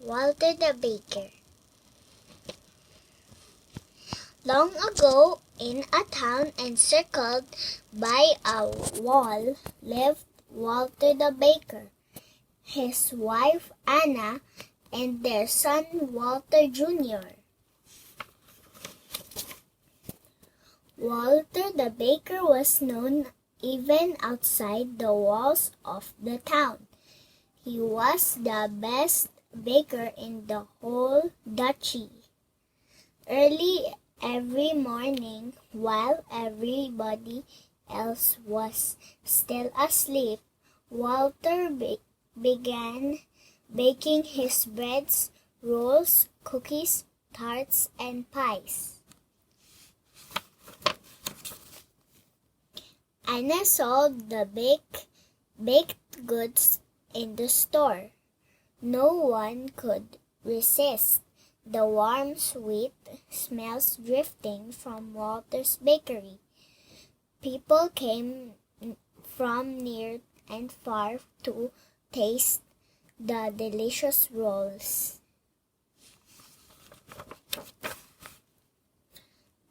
Walter the Baker. Long ago, in a town encircled by a wall, lived Walter the Baker, his wife Anna, and their son Walter Jr. Walter the Baker was known even outside the walls of the town. He was the best baker in the whole duchy. Early every morning, while everybody else was still asleep, Walter began baking his breads, rolls, cookies, tarts, and pies. Anna sold the baked goods in the store. No one could resist the warm, sweet smells drifting from Walter's bakery. People came from near and far to taste the delicious rolls.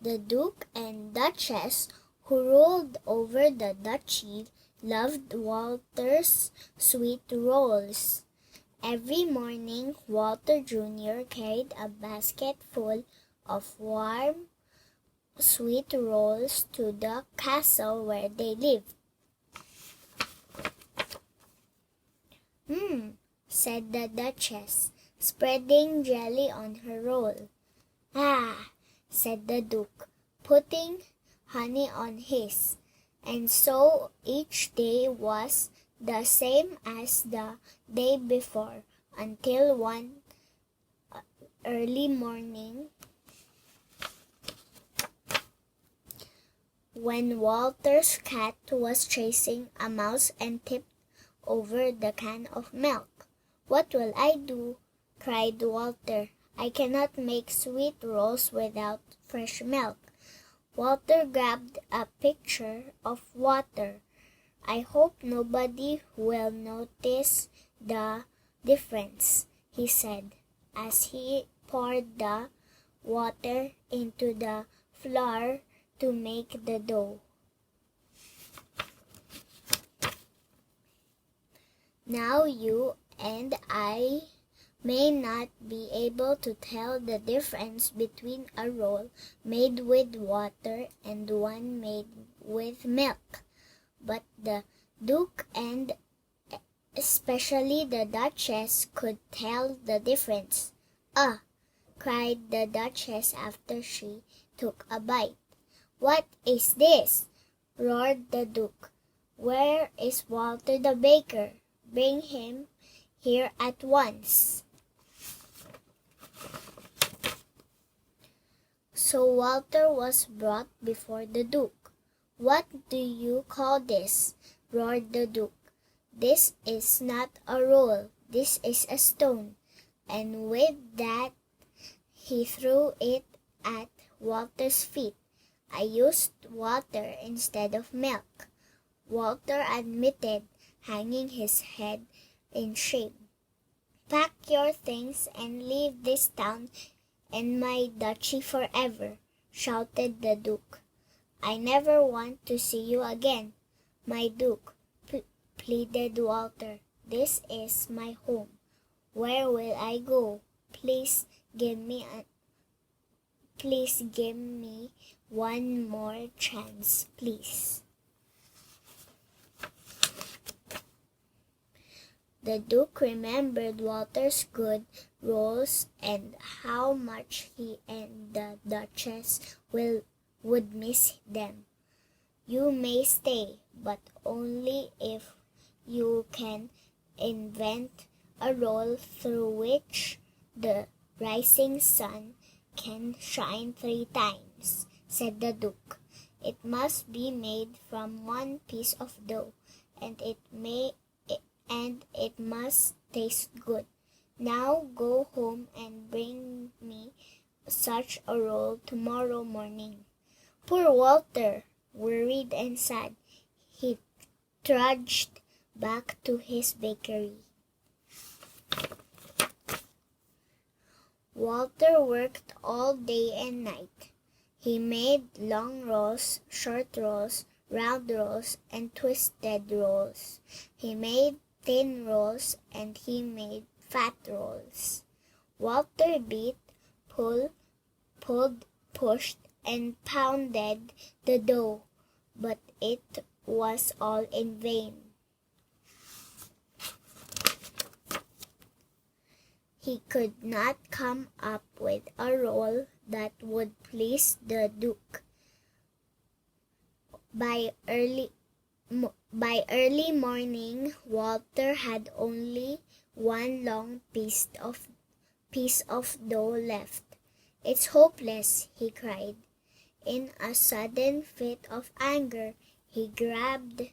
The Duke and Duchess, who ruled over the duchy, loved Walter's sweet rolls. Every morning, Walter Jr. carried a basket full of warm, sweet rolls to the castle where they lived. Said the Duchess, spreading jelly on her roll. Ah, said the Duke, putting honey on his. And so each day was the same as the day before, until one early morning, when Walter's cat was chasing a mouse and tipped over the can of milk. "What will I do?" cried Walter. "I cannot make sweet rolls without fresh milk." Walter grabbed a pitcher of water. "I hope nobody will notice the difference," he said, as he poured the water into the flour to make the dough. "Now you and I may not be able to tell the difference between a roll made with water and one made with milk, but the Duke and especially the Duchess could tell the difference." "Ah!" cried the Duchess after she took a bite. "What is this?" roared the Duke. "Where is Walter the Baker? Bring him here at once." So Walter was brought before the Duke. "What do you call this?" roared the Duke. "This is not a roll, this is a stone." And with that he threw it at Walter's feet. "I used water instead of milk," Walter admitted, hanging his head in shame. "Pack your things and leave this town and my duchy forever," shouted the Duke. "I never want to see you again." "My Duke," pleaded Walter, "this is my home. Where will I go? Please give me one more chance, please." The Duke remembered Walter's good rolls and how much he and the Duchess would miss them. "You may stay, but only if you can invent a roll through which the rising sun can shine 3 times," said the Duke. "It must be made from one piece of dough, and it must taste good. Now go home and bring me such a roll tomorrow morning." Poor Walter, worried and sad, he trudged back to his bakery. Walter worked all day and night. He made long rolls, short rolls, round rolls, and twisted rolls. He made thin rolls, and he made fat rolls. Walter beat, pulled, pushed, and pounded the dough, but it was all in vain. He could not come up with a roll that would please the Duke. By early morning, Walter had only one long piece of dough left. "It's hopeless," he cried. In a sudden fit of anger, he grabbed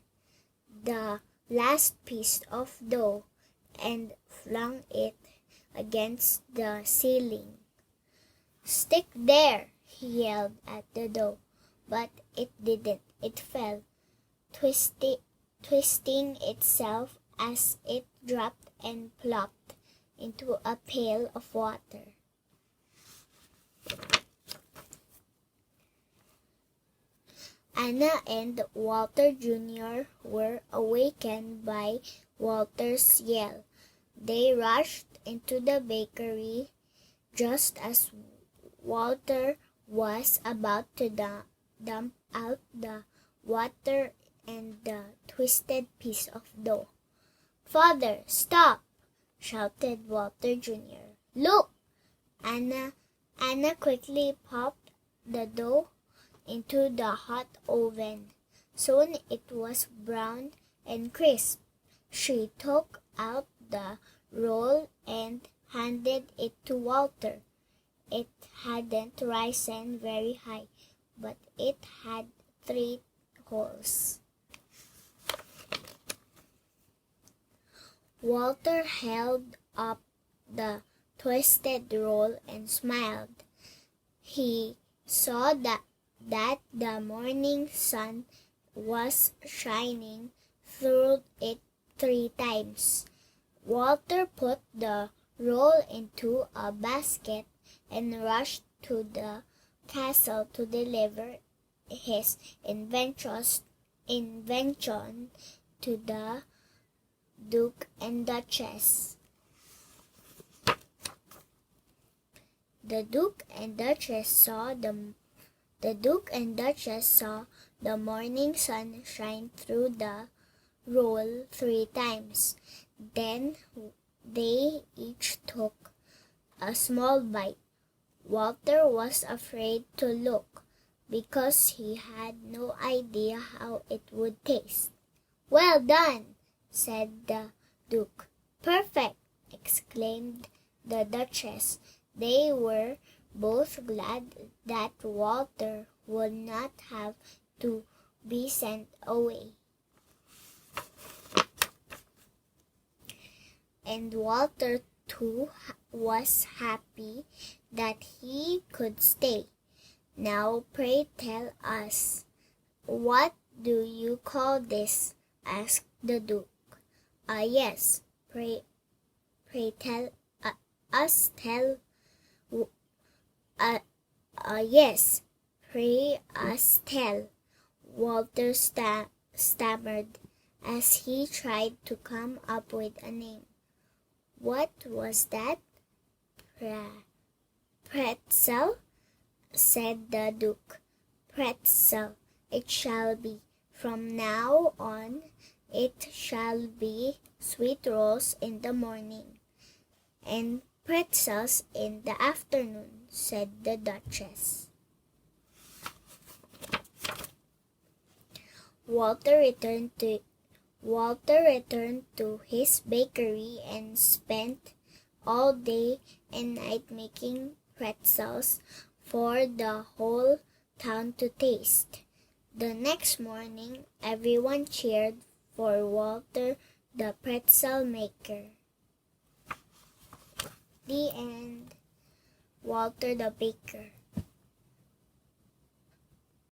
the last piece of dough and flung it against the ceiling. "Stick there!" he yelled at the dough, but it didn't. It fell, twisting itself as it dropped and plopped into a pail of water. Anna and Walter Jr. were awakened by Walter's yell. They rushed into the bakery just as Walter was about to dump out the water and the twisted piece of dough. "Father, stop!" shouted Walter Jr. "Look!" Anna quickly popped the dough into the hot oven. Soon it was brown and crisp. She took out the roll and handed it to Walter. It hadn't risen very high, but it had 3 holes. Walter held up the twisted roll and smiled. He saw that the morning sun was shining through it 3 times. Walter put the roll into a basket and rushed to the castle to deliver his invention to the Duke and Duchess. The Duke and Duchess saw the morning sun shine through the roll 3 times. Then they each took a small bite. Walter was afraid to look because he had no idea how it would taste. "Well done," said the Duke. "Perfect," exclaimed the Duchess. They were both glad that Walter would not have to be sent away. And Walter, too, was happy that he could stay. "Now, pray tell us, what do you call this?" asked the Duke. Yes, pray tell us tell. Yes, pray us tell," Walter stammered as he tried to come up with a name. "What was that? Pretzel?" said the Duke. "Pretzel it shall be. From now on it shall be sweet rolls in the morning and pretzels in the afternoon," said the Duchess. Walter returned to his bakery and spent all day and night making pretzels for the whole town to taste. The next morning, everyone cheered for Walter the pretzel maker. The end. Walter the Baker.